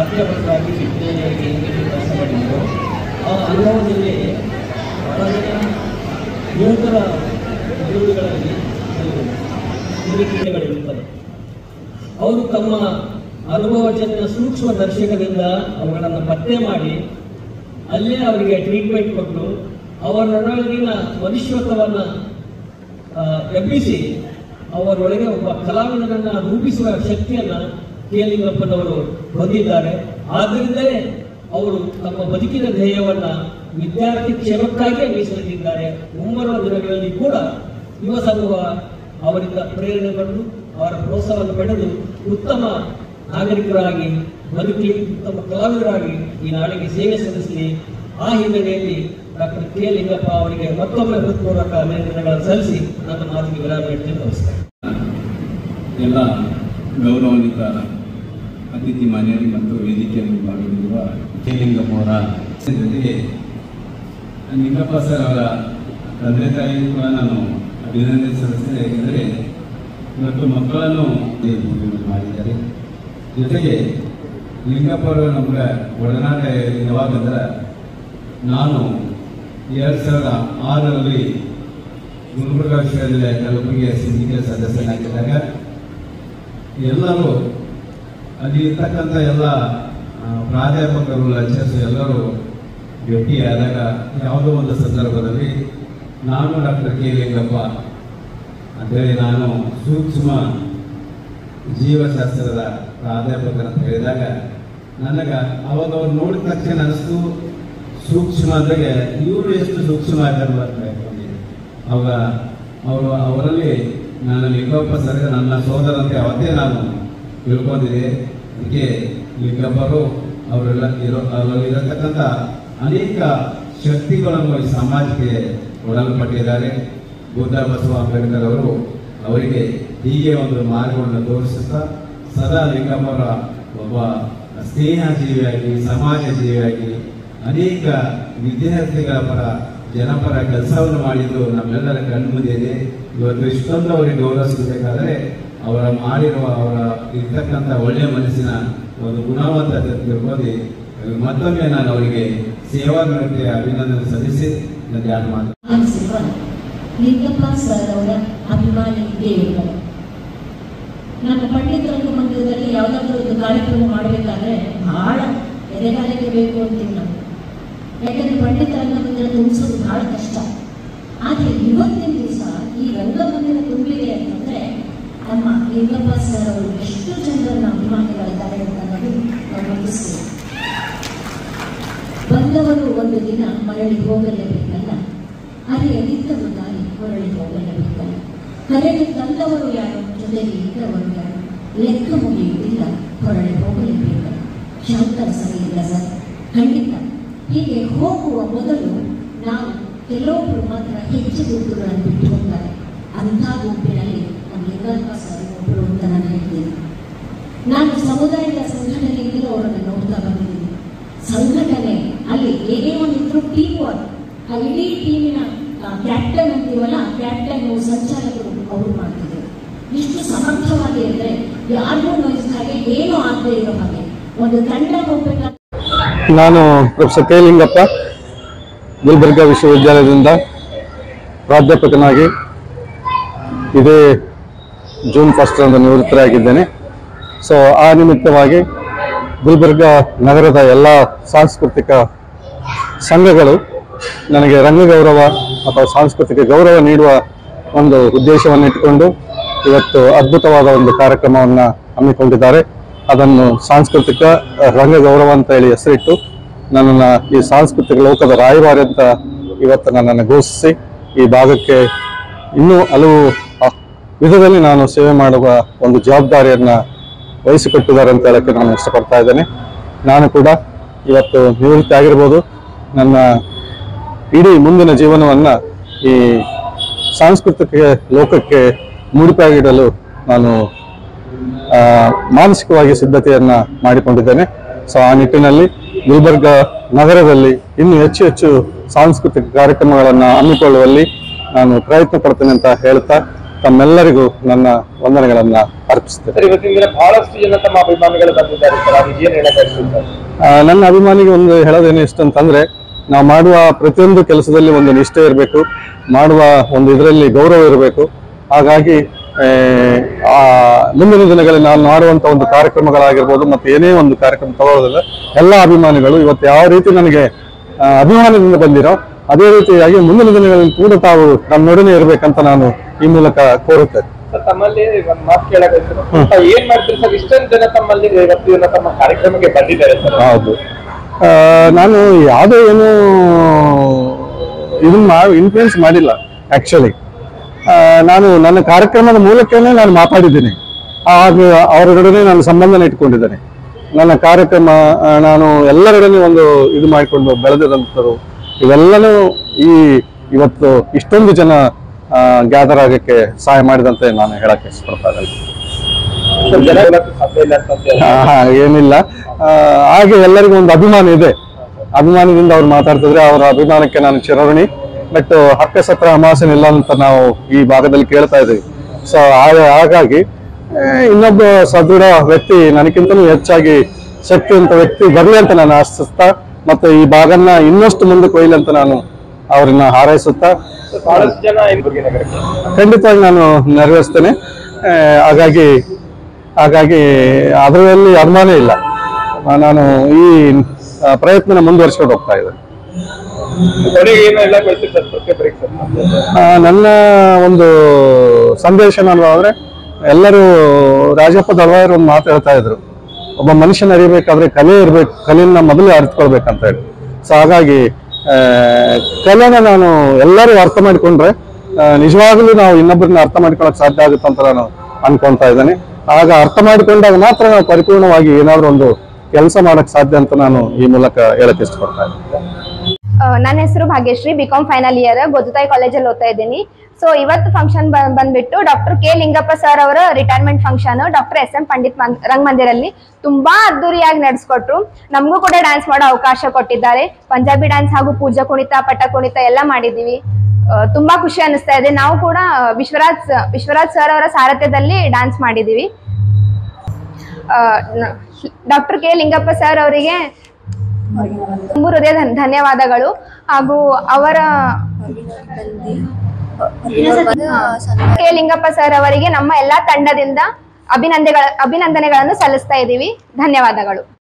ಅಧ್ಯಾಪಕರಾಗಿ ವಿಜ್ಞಾನಿಯಾಗಿ ಕೆಲಸ ಮಾಡಿದ್ರು. ಆ ಅನುಭವದಲ್ಲಿ ಬಹಳ ಜನ ಯುವಕರ ಉದ್ಯೋಗಗಳಲ್ಲಿ ಕ್ರೀಡೆಗಳಿರುತ್ತದೆ. ಅವರು ತಮ್ಮ ಅನುಭವಜನ್ಯ ಸೂಕ್ಷ್ಮ ದರ್ಶಕದಿಂದ ಅವುಗಳನ್ನು ಪತ್ತೆ ಮಾಡಿ ಅಲ್ಲೇ ಅವರಿಗೆ ಟ್ರೀಟ್ಮೆಂಟ್ ಕೊಟ್ಟು ಅವರೊಳಗಿನ ಮನುಷ್ಯತ್ವವನ್ನು ಎಬ್ಬಿಸಿ ಅವರೊಳಗೆ ಒಬ್ಬ ಕಲಾವಿದನನ್ನು ರೂಪಿಸುವ ಶಕ್ತಿಯನ್ನು ಕೆ. ಲಿಂಗಪ್ಪನವರು ಹೊಂದಿದ್ದಾರೆ. ಆದ್ದರಿಂದಲೇ ಅವರು ತಮ್ಮ ಬದುಕಿನ ಧ್ಯೇಯವನ್ನು ವಿದ್ಯಾರ್ಥಿ ಕ್ಷೇಮಕ್ಕಾಗಿಯೇ ಮೀಸಲಿಟ್ಟಿದ್ದಾರೆ. ಮುಂಬರುವ ದಿನಗಳಲ್ಲಿ ಕೂಡ ಯುವ ಸಮೂಹ ಅವರಿಂದ ಪ್ರೇರಣೆ ಪಡೆದು ಅವರ ಪ್ರೋತ್ಸಾಹವನ್ನು ಪಡೆದು ಉತ್ತಮ ನಾಗರಿಕರಾಗಿ ಬದುಕಲಿ, ಉತ್ತಮ ಕಲಾವಿದರಾಗಿ ಈ ನಾಡಿಗೆ ಸೇವೆ ಸಲ್ಲಿಸಲಿ. ಆ ಹಿನ್ನೆಲೆಯಲ್ಲಿ ಡಾಕ್ಟರ್ ಕೆ. ಲಿಂಗಪ್ಪ ಅವರಿಗೆ ಮತ್ತೊಮ್ಮೆ ಹೃತ್ಪೂರ್ವಕ ಅಭಿನಂದನೆಗಳನ್ನು ಸಲ್ಲಿಸಿ ನನ್ನ ಮಾತಿಗೆ ವಿರಾಮ ನೀಡುತ್ತೇನೆ. ನಮಸ್ಕಾರ. ಎಲ್ಲ ಗೌರವಾನ್ವಿತ ಅತಿಥಿ ಮಾನ್ಯರು ಮತ್ತು ವೇದಿಕೆಯಲ್ಲಿ ಭಾಗವಹಿಸಿರುವ ಕೆ. ಲಿಂಗಪ್ಪ ಅವರ ಜೊತೆಗೆ ಲಿಂಗಪ್ಪ ಸರ್ ಅವರ ತಂದೆ ತಾಯಿ ಕೂಡ ನಾನು ಅಭಿನಂದನೆ ಸಲ್ಲಿಸ್ತೇನೆ. ಏಕೆಂದರೆ ಇವತ್ತು ಮಕ್ಕಳನ್ನು ಮಾಡಿದ್ದಾರೆ. ಜೊತೆಗೆ ಲಿಂಗಪ್ಪ ಅವರು ನಮಗೆ ಒಡನಾಟ ಯಾವಾಗಂದ್ರೆ ನಾನು 2006ರಲ್ಲಿ ಗುಲ್ಬರ್ಗ ವಿಶ್ವವಿದ್ಯಾಲಯ ಕಲಬುರಗಿಯ ಸಿಂಡಿಕೇಟ್ ಸದಸ್ಯನಾಗಿದ್ದಾಗ ಎಲ್ಲರೂ ಅಲ್ಲಿ ಇರ್ತಕ್ಕಂಥ ಎಲ್ಲ ಪ್ರಾಧ್ಯಾಪಕರು, ಲೆಕ್ಚರ್ಸ್ ಎಲ್ಲರೂ ಭೇಟಿಯಾದಾಗ ಯಾವುದೋ ಒಂದು ಸಂದರ್ಭದಲ್ಲಿ ನಾನು ಡಾಕ್ಟರ್ ಕೆ. ಲಿಂಗಪ್ಪ ಅಂತೇಳಿ ನಾನು ಸೂಕ್ಷ್ಮ ಜೀವಶಾಸ್ತ್ರದ ಪ್ರಾಧ್ಯಾಪಕರಂತ ಹೇಳಿದಾಗ ನನಗೆ ಅವಾಗ ಅವ್ರು ನೋಡಿದ ತಕ್ಷಣ ಅನಿಸ್ತು, ಸೂಕ್ಷ್ಮ ಅಂದ್ರೆ ಇವರು ಎಷ್ಟು ಸೂಕ್ಷ್ಮ ಆಗಿದ್ದಾರೆ ಅಂತ ಹೇಳ್ಕೊಂಡಿದ್ದೆ. ಅವಾಗ ಅವರಲ್ಲಿ ನಾನು ಲಿಂಗಪ್ಪ ಸರ್ಗೆ ನನ್ನ ಸೋದರಂತೆ ಅವತ್ತೇ ನಾನು ತಿಳ್ಕೊಂಡಿದ್ದೆ. ಅದಕ್ಕೆ ಲಿಂಗಪ್ಪರು ಅವರೆಲ್ಲ ಅವರಲ್ಲಿ ಇರತಕ್ಕಂಥ ಅನೇಕ ಶಕ್ತಿಗಳನ್ನು ಈ ಸಮಾಜಕ್ಕೆ ಕೊಡಲ್ಪಟ್ಟಿದ್ದಾರೆ. ಬುದ್ಧ ಬಸವ ಅಂಬೇಡ್ಕರ್ ಅವರು ಅವರಿಗೆ ಹೀಗೆ ಒಂದು ಮಾರ್ಗವನ್ನು ತೋರಿಸುತ್ತಾ ಸದಾ ಲಿಂಗಪ್ಪರ ಒಬ್ಬ ಸ್ನೇಹ ಜೀವಿಯಾಗಿ, ಸಮಾಜ ಜೀವಿಯಾಗಿ ಅನೇಕ ವಿದ್ಯಾರ್ಥಿಗಳ ಪರ, ಜನಪರ ಕೆಲಸವನ್ನು ಮಾಡಿದ್ದು ನಮ್ಮೆಲ್ಲರ ಕಣ್ಣು ಮುಂದೆ ಇದೆ. ಇವತ್ತು ಇಷ್ಟೊಂದು ಅವರಿಗೆ ಗೌರವಿಸಬೇಕಾದ್ರೆ ಅವರ ಮಾಡಿರುವ ಅವರ ಇರ್ತಕ್ಕಂಥ ಒಳ್ಳೆಯ ಮನಸ್ಸಿನ ಒಂದು ಗುಣವಂತತೆ ತಿಳ್ಕೊಂಡು ಮತ್ತೊಮ್ಮೆ ನಾನು ಅವರಿಗೆ ಸೇವಾ ನಿವೃತ್ತಿಯ ಅಭಿನಂದನೆ ಸಲ್ಲಿಸಿ ನನ್ನ ಎರಡು ಮಾತು. ಲಿಂಗಪ್ಪ ಸರ್ ಅವರ ಅಭಿಮಾನಿ ಇದ್ದೇ ಇರ್ತಾರೆ. ನಮ್ಮ ಪಂಡಿತ ರಂಗಮಂದಿರದಲ್ಲಿ ಯಾವುದಾದ್ರೂ ಒಂದು ಕಾರ್ಯಕ್ರಮ ಮಾಡಬೇಕಾದ್ರೆ ಬಹಳ ಎದೆಗಾರಿಕೆ ಬೇಕು ಅಂತೀವಿ ನಾವು. ಯಾಕಂದ್ರೆ ಪಂಡಿತ ರಂಗಮಂದಿರ ತುಂಬಿಸೋದು ಬಹಳ ಕಷ್ಟ. ಆದರೆ ಇವತ್ತಿನ ದಿವಸ ಈ ರಂಗಮಂದಿರ ತುಂಬಿದೆ ಅಂತಂದ್ರೆ ನಮ್ಮ ಲಿಂಗಪ್ಪ ಸರ್ ಅವರು ಎಷ್ಟು ಜನರನ್ನ ಅಭಿಮಾನಿಗಳಿದ್ದಾರೆ ಅಂತ ಅನ್ನೋದು ನಾವು ಗಮನಿಸ್ತೀವಿ. ಬಂದವರು ಒಂದು ದಿನ ಮರಳಿ ಹೋಗಲೇಬೇಕಲ್ಲ, ಅರಿಯದಿದ್ದವು ದಾರಿ ಹೊರಳಿ ಹೋಗಲೇಬೇಕಲ್ಲ. ಕರೆದು ತಂದವರು ಯಾರು, ಜೊತೆಗೆ ಇದ್ದವರು ಯಾರು, ಲೆಕ್ಕ ಮುಗಿಯುವುದಿಲ್ಲ, ಹೊರಳಿ ಹೋಗಲೇಬೇಕಲ್ಲ. ಶಾಂತರ ಸರಿ ಇಲ್ಲ ಸರ್, ಖಂಡಿತ. ಹೀಗೆ ಹೋಗುವ ಮೊದಲು ನಾವು ಕೆಲವೊಬ್ಬರು ಮಾತ್ರ ಹೆಚ್ಚು ಗುರುತುಗಳನ್ನು ಬಿಟ್ಟು ಹೋಗ್ತಾರೆ. ಅಂಥ ಗುಂಪಿನಲ್ಲಿ ನಮ್ಮ ಲಿಂಗಪ್ಪ ಸರ್ ಒಬ್ಬರು ಅಂತ ನಾನು ಹೇಳ್ತೀನಿ. ನಾನು ಸಮುದಾಯದ ಸಂಘಟನೆಯಿಂದ ಅವರನ್ನು ನೋಡ್ತಾ ಬಂದಿದ್ದೀನಿ. ಸಂಘಟನೆ ಅಲ್ಲಿ ಏನೇ ಒಂದಿದ್ರು ಟೀಮ್ ವರ್ಕ್, ಆ ಇಡೀ ಟೀಮಿನ ಕ್ಯಾಪ್ಟನ್ ಅಂತೀವಲ್ಲ, ಕ್ಯಾಪ್ಟನ್ ಸಂಚಾಲಕರು ಅವರು ಮಾಡ್ತಿದ್ರು. ಇಷ್ಟು ಸಮರ್ಥವಾಗಿ ಅಂದರೆ ಯಾರಿಗೂ ನೋಯಿಸಿದ ಹಾಗೆ ಏನೂ ಆಗದೆ ಇರೋ ಹಾಗೆ ಒಂದು ತಂಡ ಹೋಗ್ಬೇಕಾದ್ರೆ. ನಾನು ಪ್ರೊಫೆಸರ್ ಕೆ ಲಿಂಗಪ್ಪ, ಗುಲ್ಬರ್ಗಾ ವಿಶ್ವವಿದ್ಯಾಲಯದಿಂದ ಪ್ರಾಧ್ಯಾಪಕನಾಗಿ ಇದೇ ಜೂನ್ 1 ನಿವೃತ್ತರಾಗಿದ್ದೇನೆ. ಸೊ ಆ ನಿಮಿತ್ತವಾಗಿ ಗುಲ್ಬರ್ಗಾ ನಗರದ ಎಲ್ಲ ಸಾಂಸ್ಕೃತಿಕ ಸಂಘಗಳು ನನಗೆ ರಂಗಗೌರವ ಅಥವಾ ಸಾಂಸ್ಕೃತಿಕ ಗೌರವ ನೀಡುವ ಒಂದು ಉದ್ದೇಶವನ್ನು ಇಟ್ಟುಕೊಂಡು ಇವತ್ತು ಅದ್ಭುತವಾದ ಒಂದು ಕಾರ್ಯಕ್ರಮವನ್ನು ಹಮ್ಮಿಕೊಂಡಿದ್ದಾರೆ. ಅದನ್ನು ಸಾಂಸ್ಕೃತಿಕ ರಂಗಗೌರವ ಅಂತ ಹೇಳಿ ಹೆಸರಿಟ್ಟು ನನ್ನನ್ನು ಈ ಸಾಂಸ್ಕೃತಿಕ ಲೋಕದ ರಾಯಭಾರಿ ಅಂತ ಇವತ್ತು ನನ್ನನ್ನು ಘೋಷಿಸಿ ಈ ಭಾಗಕ್ಕೆ ಇನ್ನೂ ಹಲವು ವಿಧದಲ್ಲಿ ನಾನು ಸೇವೆ ಮಾಡುವ ಒಂದು ಜವಾಬ್ದಾರಿಯನ್ನು ವಹಿಸಿಕೊಟ್ಟಿದ್ದಾರೆ ಅಂತ ಹೇಳಕ್ಕೆ ನಾನು ಇಷ್ಟಪಡ್ತಾ ಇದ್ದೇನೆ. ನಾನು ಕೂಡ ಇವತ್ತು ನಿವೃತ್ತಿ ಆಗಿರ್ಬೋದು, ನನ್ನ ಇಡೀ ಮುಂದಿನ ಜೀವನವನ್ನು ಈ ಸಾಂಸ್ಕೃತಿಕ ಲೋಕಕ್ಕೆ ಮುಡಿಪಾಗಿಡಲು ನಾನು ಮಾನಸಿಕವಾಗಿ ಸಿದ್ಧತೆಯನ್ನು ಮಾಡಿಕೊಂಡಿದ್ದೇನೆ. ಸೊ ಆ ನಿಟ್ಟಿನಲ್ಲಿ ಗುಲ್ಬರ್ಗಾ ನಗರದಲ್ಲಿ ಇನ್ನೂ ಹೆಚ್ಚು ಹೆಚ್ಚು ಸಾಂಸ್ಕೃತಿಕ ಕಾರ್ಯಕ್ರಮಗಳನ್ನು ಹಮ್ಮಿಕೊಳ್ಳುವಲ್ಲಿ ನಾನು ಪ್ರಯತ್ನ ಪಡ್ತೇನೆ ಅಂತ ಹೇಳ್ತಾ ತಮ್ಮೆಲ್ಲರಿಗೂ ನನ್ನ ವಂದನೆಗಳನ್ನು ಅರ್ಪಿಸ್ತೇನೆ. ಬಹಳಷ್ಟು ಜನ ತಮ್ಮ ಅಭಿಮಾನಿಗಳು ಬಂದಿದ್ದಾರೆ ಸರ್, ಅದಕ್ಕೆ ಏನು ಹೇಳಬೇಕು? ನನ್ನ ಅಭಿಮಾನಿಗೆ ಒಂದು ಹೇಳೋದೇನು ಇಷ್ಟ ಅಂತಂದ್ರೆ, ನಾವು ಮಾಡುವ ಪ್ರತಿಯೊಂದು ಕೆಲಸದಲ್ಲಿ ಒಂದು ನಿಷ್ಠೆ ಇರಬೇಕು, ಮಾಡುವ ಒಂದು ಇದರಲ್ಲಿ ಗೌರವ ಇರಬೇಕು. ಹಾಗಾಗಿ ಮುಂದಿನ ದಿನಗಳಲ್ಲಿ ನಾನು ಮಾಡುವಂತ ಒಂದು ಕಾರ್ಯಕ್ರಮಗಳಾಗಿರ್ಬೋದು ಮತ್ತೆ ಏನೇ ಒಂದು ಕಾರ್ಯಕ್ರಮ ತಗೊಳ್ಳೋದಿಲ್ಲ, ಎಲ್ಲ ಅಭಿಮಾನಿಗಳು ಇವತ್ತು ಯಾವ ರೀತಿ ನನಗೆ ಅಭಿಮಾನದಿಂದ ಬಂದಿರೋ ಅದೇ ರೀತಿಯಾಗಿ ಮುಂದಿನ ದಿನಗಳಲ್ಲಿ ಕೂಡ ತಾವು ನನ್ನೊಡನೆ ಇರಬೇಕಂತ ನಾನು ಈ ಮೂಲಕ ಕೋರುತ್ತೇನೆ. ತಮ್ಮಲ್ಲಿ ಒಂದು ಮಾತು ಕೇಳಬೇಕು, ಏನ್ ಮಾಡ್ತೀರಿ ಸರ್? ಇಷ್ಟೊಂದು ಜನ ತಮ್ಮಲ್ಲಿ ಇವತ್ತು ತಮ್ಮ ಕಾರ್ಯಕ್ರಮಕ್ಕೆ ಬಂದಿದ್ದಾರೆ ಸರ್. ಹೌದು, ನಾನು ಯಾವುದೇ ಏನು ಇದನ್ನ ಇನ್ಫ್ಲೂಯೆನ್ಸ್ ಮಾಡಿಲ್ಲ. ಆಕ್ಚುಲಿ ನಾನು ನನ್ನ ಕಾರ್ಯಕ್ರಮದ ಮೂಲಕನೇ ನಾನು ಮಾತಾಡಿದ್ದೀನಿ, ಆಗ ಅವರೊಡನೆ ನಾನು ಸಂಬಂಧನ ಇಟ್ಕೊಂಡಿದ್ದೇನೆ. ನನ್ನ ಕಾರ್ಯಕ್ರಮ ನಾನು ಎಲ್ಲರೊಡನೆ ಒಂದು ಇದು ಮಾಡಿಕೊಂಡು ಬೆಳೆದಿರೋಂಥವ್ರು ಇವೆಲ್ಲನೂ ಇವತ್ತು ಇಷ್ಟೊಂದು ಜನ ಗ್ಯಾದರ್ ಆಗಕ್ಕೆ ಸಹಾಯ ಮಾಡಿದಂತೆ ನಾನು ಹೇಳಕ್ಕೆ ಇಷ್ಟಪಡ್ತಾ ಇದ್ದೇನೆ. ಏನಿಲ್ಲ, ಹಾಗೆ ಎಲ್ಲರಿಗೂ ಒಂದು ಅಭಿಮಾನ ಇದೆ. ಅಭಿಮಾನದಿಂದ ಅವ್ರು ಮಾತಾಡ್ತಿದ್ರೆ ಅವರ ಅಭಿಮಾನಕ್ಕೆ ನಾನು ಚಿರಋಣಿ. ಬಟ್ ಹಕ್ಕೆ ಸತ್ರ ಅಮಾಸೆ ಇಲ್ಲ ಅಂತ ನಾವು ಈ ಭಾಗದಲ್ಲಿ ಕೇಳ್ತಾ ಇದ್ದೀವಿ. ಸೊ ಹಾಗಾಗಿ ಇನ್ನೊಬ್ಬ ಸದೃಢ ವ್ಯಕ್ತಿ ನನಗಿಂತಲೂ ಹೆಚ್ಚಾಗಿ ಶಕ್ತಿವಂತ ವ್ಯಕ್ತಿ ಬರಲಿ ಅಂತ ನಾನು ಆಶಿಸ್ತಾ ಮತ್ತೆ ಈ ಭಾಗನ ಇನ್ನಷ್ಟು ಮುಂದಕ್ಕೆ ಒಯ್ಲಿ ಅಂತ ನಾನು ಅವ್ರನ್ನ ಹಾರೈಸುತ್ತಾ ಖಂಡಿತವಾಗಿ ನಾನು ನೆರವೇರಿಸ್ತೇನೆ. ಹಾಗಾಗಿ ಅದರಲ್ಲಿ ಅನುಮಾನ ಇಲ್ಲ. ನಾನು ಈ ಪ್ರಯತ್ನ ಮುಂದುವರಿಸ್ಕೊಂಡು ಹೋಗ್ತಾ ಇದ್ದೇನೆ. ನನ್ನ ಒಂದು ಸಂದೇಶ ನಾನು ಅಂದ್ರೆ, ಎಲ್ಲರೂ ರಾಜಪ್ಪ ದಳವಾಯರು ಒಂದು ಮಾತು ಹೇಳ್ತಾ ಇದ್ರು, ಒಬ್ಬ ಮನುಷ್ಯನ ಅರಿಬೇಕಾದ್ರೆ ಕಲೆ ಇರ್ಬೇಕು, ಕಲೆಯನ್ನ ಮೊದಲು ಅರಿತುಕೊಳ್ಬೇಕಂತ ಹೇಳಿ. ಸೊ ಹಾಗಾಗಿ ಕಲೆನ ನಾನು ಎಲ್ಲರೂ ಅರ್ಥ ಮಾಡಿಕೊಂಡ್ರೆ ನಿಜವಾಗ್ಲೂ ನಾವು ಇನ್ನೊಬ್ಬರನ್ನ ಅರ್ಥ ಮಾಡ್ಕೊಳಕ್ ಸಾಧ್ಯ ಆಗುತ್ತೆ ಅಂತ ನಾನು ಅನ್ಕೊಂತಾ ಇದ್ದೇನೆ. ಆಗ ಅರ್ಥ ಮಾಡಿಕೊಂಡಾಗ ಮಾತ್ರ ನಾವು ಪರಿಪೂರ್ಣವಾಗಿ ಏನಾದ್ರು ಒಂದು ಕೆಲಸ ಮಾಡಕ್ ಸಾಧ್ಯ ಅಂತ ನಾನು ಈ ಮೂಲಕ ಹೇಳಕ್ ಇಷ್ಟಪಡ್ತಾ ಇದ್ದೀನಿ. ನನ್ನ ಹೆಸರು Bhagyashree, BCom final year, Godutai ಕಾಲೇಜಲ್ಲಿ ಓದ್ತಾ ಇದ್ದೀನಿ. ಸೊ ಇವತ್ತು ಫಂಕ್ಷನ್ ಬಂದ್ಬಿಟ್ಟು ಡಾಕ್ಟರ್ ಕೆ ಲಿಂಗಪ್ಪ ಸರ್ ಅವರ retirement function doctor SM Pandit ರಂಗಮಂದಿರಲ್ಲಿ ತುಂಬಾ ಅದ್ದೂರಿಯಾಗಿ ನಡೆಸ್ಕೊಟ್ರು. ನಮಗೂ ಕೂಡ ಡ್ಯಾನ್ಸ್ ಮಾಡೋ ಅವಕಾಶ ಕೊಟ್ಟಿದ್ದಾರೆ. ಪಂಜಾಬಿ ಡ್ಯಾನ್ಸ್ ಹಾಗೂ ಪೂಜಾ ಕುಣಿತ, ಪಟ ಕುಣಿತ ಎಲ್ಲ ಮಾಡಿದೀವಿ. ತುಂಬಾ ಖುಷಿ ಅನಿಸ್ತಾ ಇದೆ. ನಾವು ಕೂಡ ವಿಶ್ವರಾಜ್ ಸರ್ ಅವರ ಸಾರಥ್ಯದಲ್ಲಿ ಡ್ಯಾನ್ಸ್ ಮಾಡಿದೀವಿ. ಡಾಕ್ಟರ್ ಕೆ ಲಿಂಗಪ್ಪ ಸರ್ ಅವರಿಗೆ ತುಂಬ ಹೃದಯ ಧನ್ಯವಾದಗಳು. ಹಾಗೂ ಅವರ ಕೆ ಲಿಂಗಪ್ಪ ಸರ್ ಅವರಿಗೆ ನಮ್ಮ ಎಲ್ಲಾ ತಂಡದಿಂದ ಅಭಿನಂದನೆಗಳನ್ನು ಸಲ್ಲಿಸ್ತಾ ಇದ್ದೀವಿ. ಧನ್ಯವಾದಗಳು.